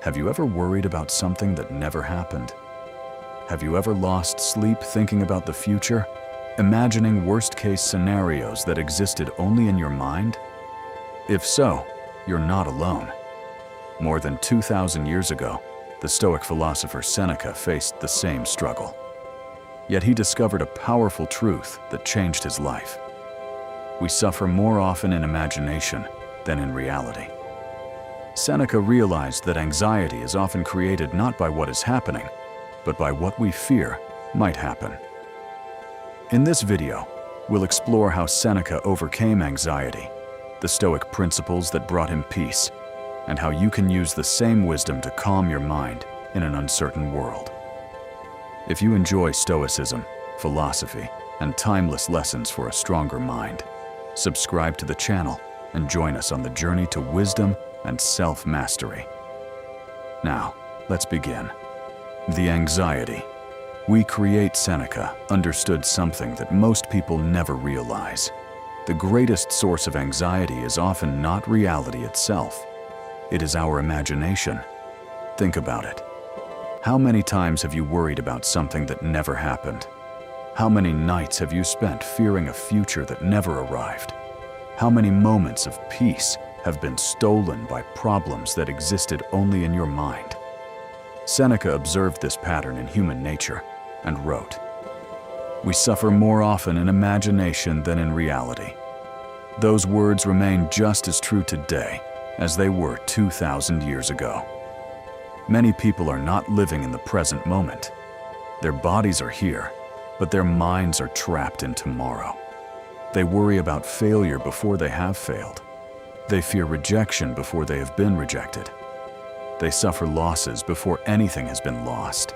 Have you ever worried about something that never happened? Have you ever lost sleep thinking about the future, imagining worst-case scenarios that existed only in your mind? If so, you're not alone. More than 2,000 years ago, the Stoic philosopher Seneca faced the same struggle. Yet he discovered a powerful truth that changed his life. We suffer more often in imagination than in reality. Seneca realized that anxiety is often created not by what is happening, but by what we fear might happen. In this video, we'll explore how Seneca overcame anxiety, the Stoic principles that brought him peace, and how you can use the same wisdom to calm your mind in an uncertain world. If you enjoy Stoicism, philosophy, and timeless lessons for a stronger mind, subscribe to the channel and join us on the journey to wisdom and self-mastery. Now, let's begin. The anxiety. We create Seneca understood something that most people never realize. The greatest source of anxiety is often not reality itself. It is our imagination. Think about it. How many times have you worried about something that never happened? How many nights have you spent fearing a future that never arrived? How many moments of peace have been stolen by problems that existed only in your mind? Seneca observed this pattern in human nature and wrote, "We suffer more often in imagination than in reality." Those words remain just as true today as they were 2,000 years ago. Many people are not living in the present moment. Their bodies are here, but their minds are trapped in tomorrow. They worry about failure before they have failed. They fear rejection before they have been rejected. They suffer losses before anything has been lost.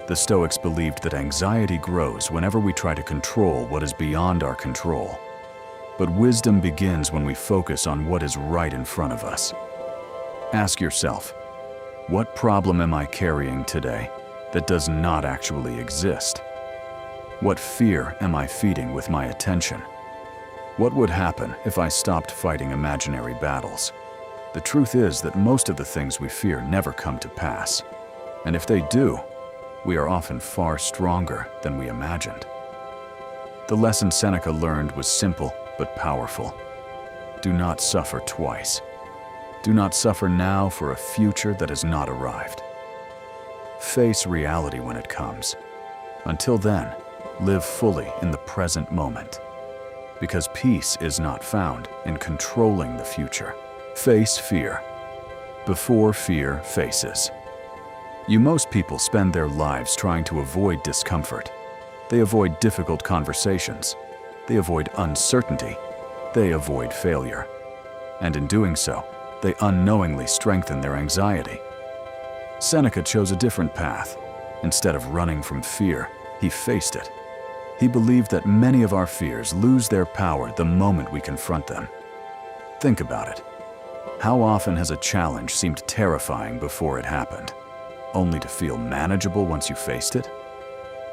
The Stoics believed that anxiety grows whenever we try to control what is beyond our control. But wisdom begins when we focus on what is right in front of us. Ask yourself, what problem am I carrying today that does not actually exist? What fear am I feeding with my attention? What would happen if I stopped fighting imaginary battles? The truth is that most of the things we fear never come to pass. And if they do, we are often far stronger than we imagined. The lesson Seneca learned was simple but powerful. Do not suffer twice. Do not suffer now for a future that has not arrived. Face reality when it comes. Until then, live fully in the present moment. Because peace is not found in controlling the future. Face fear before fear faces. Most people spend their lives trying to avoid discomfort. They avoid difficult conversations. They avoid uncertainty. They avoid failure. And in doing so, they unknowingly strengthen their anxiety. Seneca chose a different path. Instead of running from fear, he faced it. He believed that many of our fears lose their power the moment we confront them. Think about it. How often has a challenge seemed terrifying before it happened, only to feel manageable once you faced it?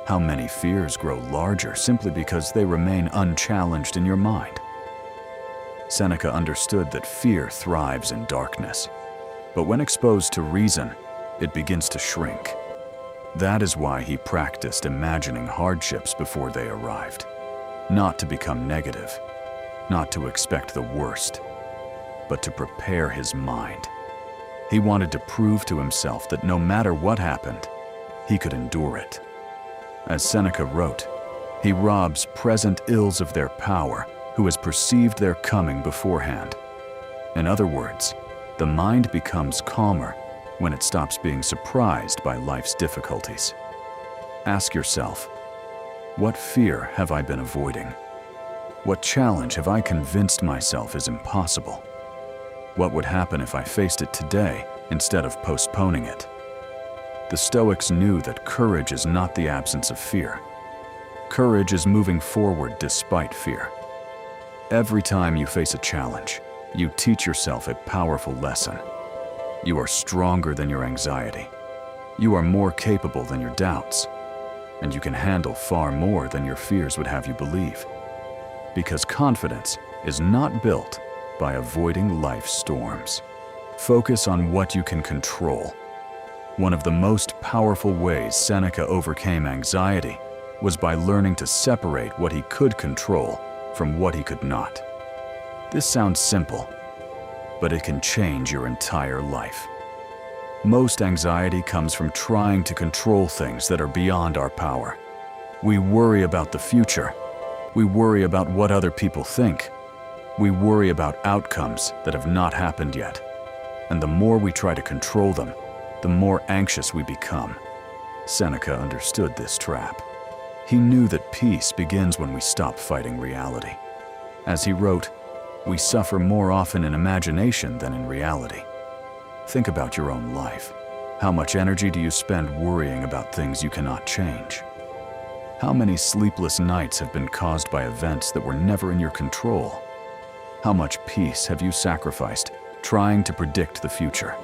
How many fears grow larger simply because they remain unchallenged in your mind? Seneca understood that fear thrives in darkness, but when exposed to reason, it begins to shrink. That is why he practiced imagining hardships before they arrived. Not to become negative, not to expect the worst, but to prepare his mind. He wanted to prove to himself that no matter what happened, he could endure it. As Seneca wrote, he robs present ills of their power who has perceived their coming beforehand. In other words, the mind becomes calmer when it stops being surprised by life's difficulties. Ask yourself, what fear have I been avoiding? What challenge have I convinced myself is impossible? What would happen if I faced it today instead of postponing it? The Stoics knew that courage is not the absence of fear. Courage is moving forward despite fear. Every time you face a challenge, you teach yourself a powerful lesson. You are stronger than your anxiety. You are more capable than your doubts. And you can handle far more than your fears would have you believe. Because confidence is not built by avoiding life's storms. Focus on what you can control. One of the most powerful ways Seneca overcame anxiety was by learning to separate what he could control from what he could not. This sounds simple, but it can change your entire life. Most anxiety comes from trying to control things that are beyond our power. We worry about the future. We worry about what other people think. We worry about outcomes that have not happened yet. And the more we try to control them, the more anxious we become. Seneca understood this trap. He knew that peace begins when we stop fighting reality. As he wrote, "We suffer more often in imagination than in reality." Think about your own life. How much energy do you spend worrying about things you cannot change? How many sleepless nights have been caused by events that were never in your control? How much peace have you sacrificed trying to predict the future?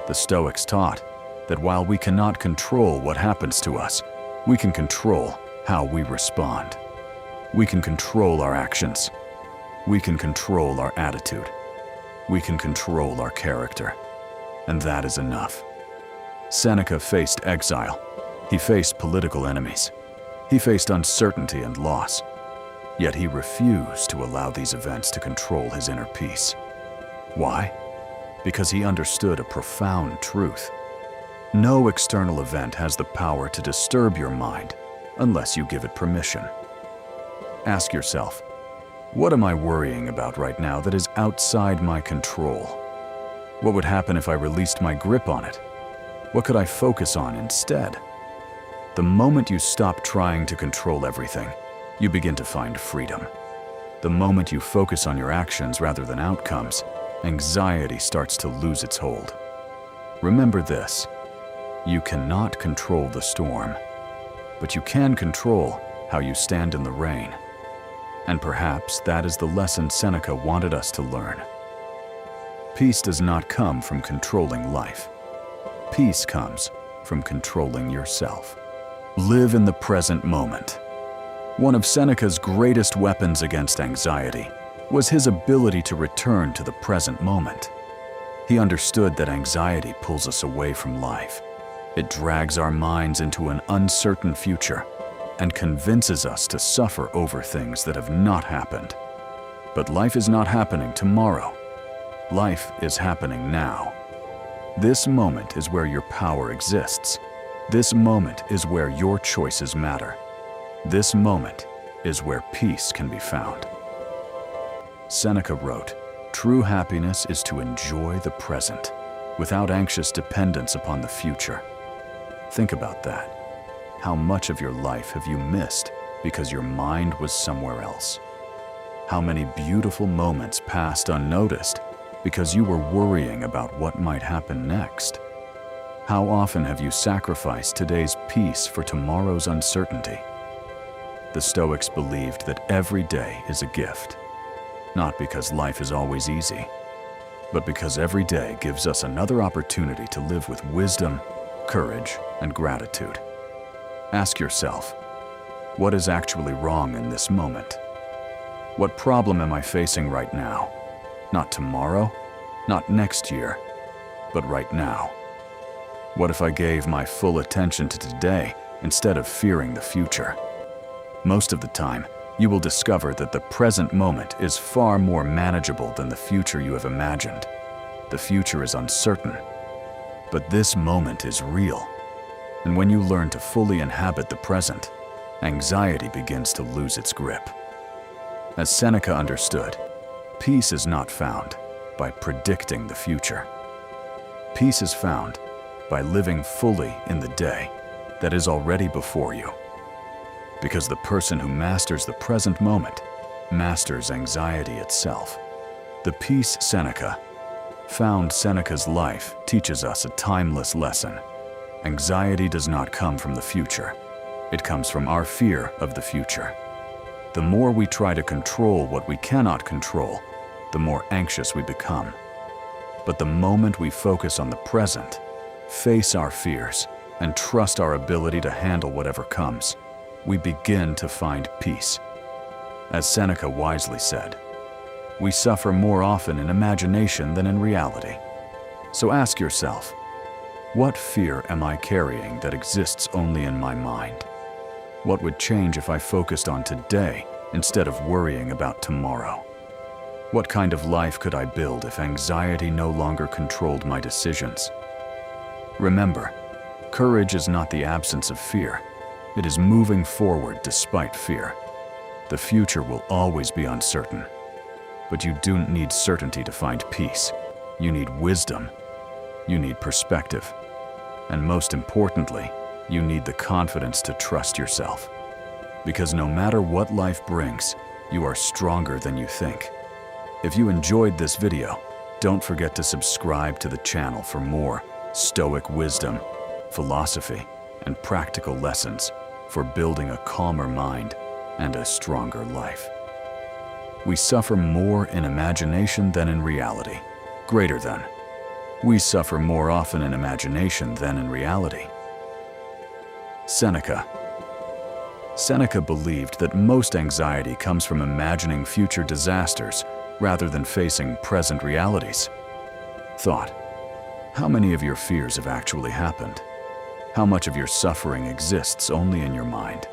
The Stoics taught that while we cannot control what happens to us, we can control how we respond. We can control our actions. We can control our attitude. We can control our character. And that is enough. Seneca faced exile. He faced political enemies. He faced uncertainty and loss. Yet he refused to allow these events to control his inner peace. Why? Because he understood a profound truth. No external event has the power to disturb your mind unless you give it permission. Ask yourself, what am I worrying about right now that is outside my control? What would happen if I released my grip on it? What could I focus on instead? The moment you stop trying to control everything, you begin to find freedom. The moment you focus on your actions rather than outcomes, anxiety starts to lose its hold. Remember this: you cannot control the storm, but you can control how you stand in the rain. And perhaps that is the lesson Seneca wanted us to learn. Peace does not come from controlling life. Peace comes from controlling yourself. Live in the present moment. One of Seneca's greatest weapons against anxiety was his ability to return to the present moment. He understood that anxiety pulls us away from life. It drags our minds into an uncertain future and convinces us to suffer over things that have not happened. But life is not happening tomorrow. Life is happening now. This moment is where your power exists. This moment is where your choices matter. This moment is where peace can be found. Seneca wrote, "True happiness is to enjoy the present, without anxious dependence upon the future." Think about that. How much of your life have you missed because your mind was somewhere else? How many beautiful moments passed unnoticed because you were worrying about what might happen next? How often have you sacrificed today's peace for tomorrow's uncertainty? The Stoics believed that every day is a gift, not because life is always easy, but because every day gives us another opportunity to live with wisdom, courage, and gratitude. Ask yourself, what is actually wrong in this moment? What problem am I facing right now? Not tomorrow, not next year, but right now. What if I gave my full attention to today instead of fearing the future? Most of the time, you will discover that the present moment is far more manageable than the future you have imagined. The future is uncertain, but this moment is real. And when you learn to fully inhabit the present, anxiety begins to lose its grip. As Seneca understood, peace is not found by predicting the future. Peace is found by living fully in the day that is already before you. Because the person who masters the present moment masters anxiety itself. The peace Seneca found Seneca's life teaches us a timeless lesson. Anxiety does not come from the future. It comes from our fear of the future. The more we try to control what we cannot control, the more anxious we become. But the moment we focus on the present, face our fears, and trust our ability to handle whatever comes, we begin to find peace. As Seneca wisely said, we suffer more often in imagination than in reality. So ask yourself, what fear am I carrying that exists only in my mind? What would change if I focused on today instead of worrying about tomorrow? What kind of life could I build if anxiety no longer controlled my decisions? Remember, courage is not the absence of fear. It is moving forward despite fear. The future will always be uncertain. But you don't need certainty to find peace. You need wisdom. You need perspective. And most importantly, you need the confidence to trust yourself. Because no matter what life brings, you are stronger than you think. If you enjoyed this video, don't forget to subscribe to the channel for more Stoic wisdom, philosophy, and practical lessons for building a calmer mind and a stronger life. We suffer more in imagination than in reality. Greater than. We suffer more often in imagination than in reality. Seneca. Seneca believed that most anxiety comes from imagining future disasters rather than facing present realities. Thought. How many of your fears have actually happened? How much of your suffering exists only in your mind?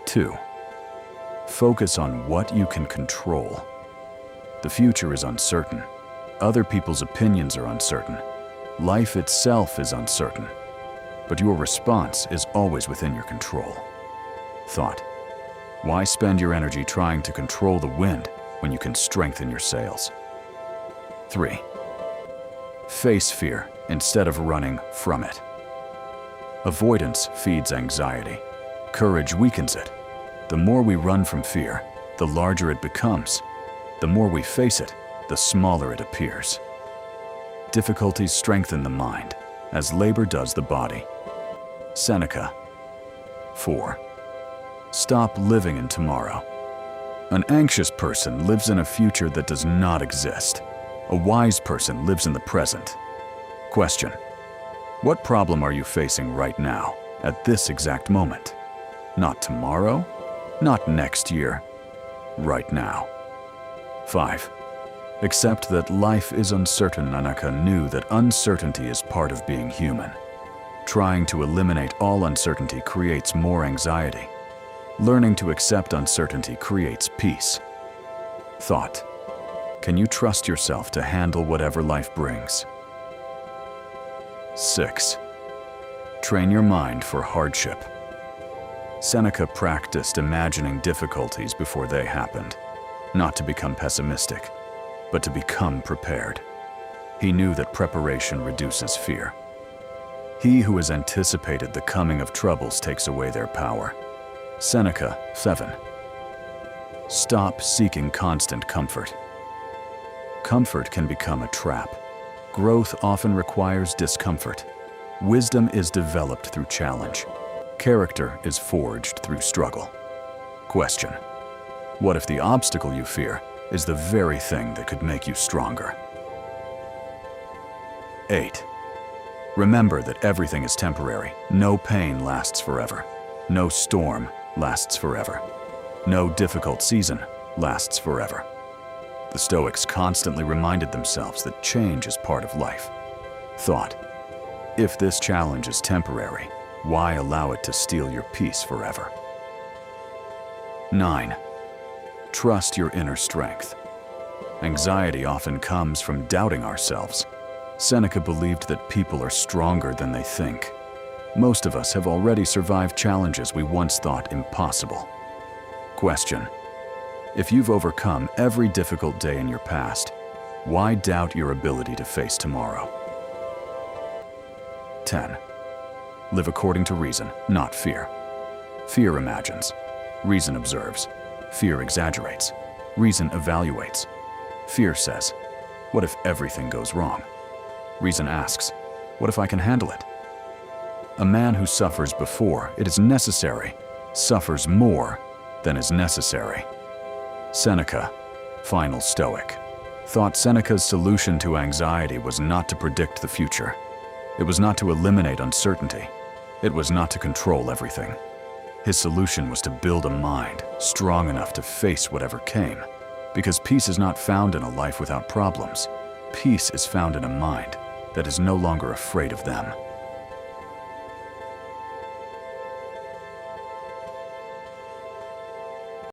2. Focus on what you can control. The future is uncertain. Other people's opinions are uncertain. Life itself is uncertain. But your response is always within your control. Thought. Why spend your energy trying to control the wind when you can strengthen your sails? 3. Face fear instead of running from it. Avoidance feeds anxiety. Courage weakens it. The more we run from fear, the larger it becomes. The more we face it, the smaller it appears. Difficulties strengthen the mind, as labor does the body. Seneca. 4. Stop living in tomorrow. An anxious person lives in a future that does not exist. A wise person lives in the present. Question. What problem are you facing right now, at this exact moment? Not tomorrow, not next year, right now. 5. Accept that life is uncertain. Seneca knew that uncertainty is part of being human. Trying to eliminate all uncertainty creates more anxiety. Learning to accept uncertainty creates peace. Thought. Can you trust yourself to handle whatever life brings? 6. Train your mind for hardship. Seneca practiced imagining difficulties before they happened, not to become pessimistic, but to become prepared. He knew that preparation reduces fear. He who has anticipated the coming of troubles takes away their power. Seneca. 7. Stop seeking constant comfort. Comfort can become a trap. Growth often requires discomfort. Wisdom is developed through challenge. Character is forged through struggle. Question. What if the obstacle you fear is the very thing that could make you stronger? 8. Remember that everything is temporary. No pain lasts forever. No storm lasts forever. No difficult season lasts forever. The Stoics constantly reminded themselves that change is part of life. Thought. If this challenge is temporary, why allow it to steal your peace forever? 9. Trust your inner strength. Anxiety often comes from doubting ourselves. Seneca believed that people are stronger than they think. Most of us have already survived challenges we once thought impossible. Question. If you've overcome every difficult day in your past, why doubt your ability to face tomorrow? 10. Live according to reason, not fear. Fear imagines. Reason observes. Fear exaggerates. Reason evaluates. Fear says, what if everything goes wrong? Reason asks, what if I can handle it? A man who suffers before it is necessary suffers more than is necessary. Seneca, final Stoic, thought Seneca's solution to anxiety was not to predict the future. It was not to eliminate uncertainty. It was not to control everything. His solution was to build a mind strong enough to face whatever came. Because peace is not found in a life without problems. Peace is found in a mind that is no longer afraid of them.